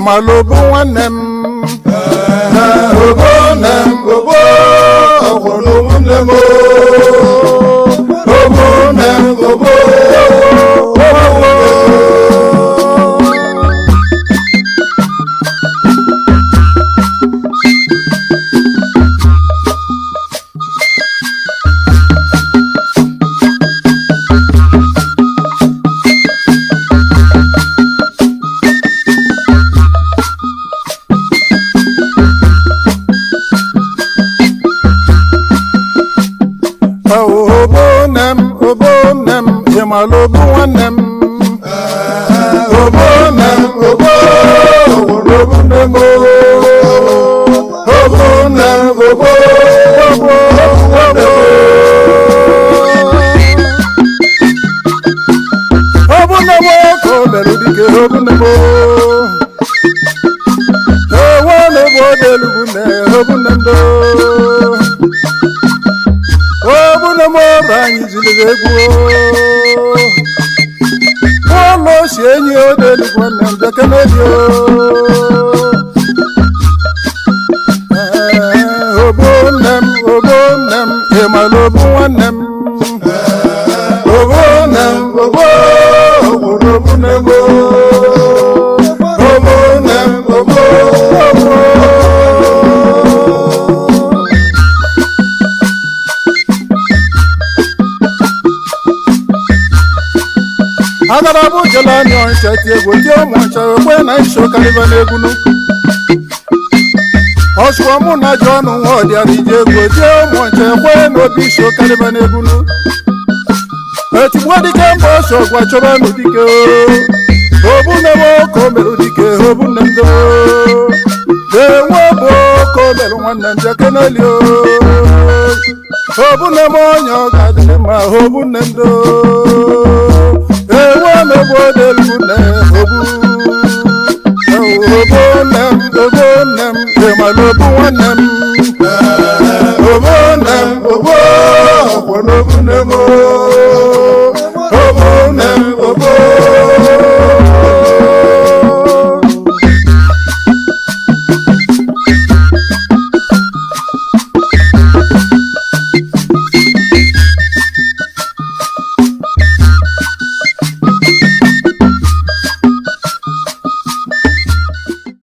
Malobu wanem obonem obo obonem obonem obo Malobu wanem obonem obo obonem obonem obo obonem ko melodike obonem ewone bodelugune obonem do obonem ranyi zilegego si enyi o delu kwanne mbekenedio obonem emalobu nwannem obonem obonem obonem Agarabu jelani on chati ego ti o mo cha pe na iso kaliba negunu Oswa mu na jonu wo di arije ego ti o mo cha pe no bi iso kaliba negunu Eti wodi ke mbo so gwa choba no dike obu na mo ko melu dike obu na ndo de wo bo ko melu nwanna njakenali o obu na mo nyo ga de ma obu na ndo Ewane bodelugune obonem emalobu wanem obonem obo obonem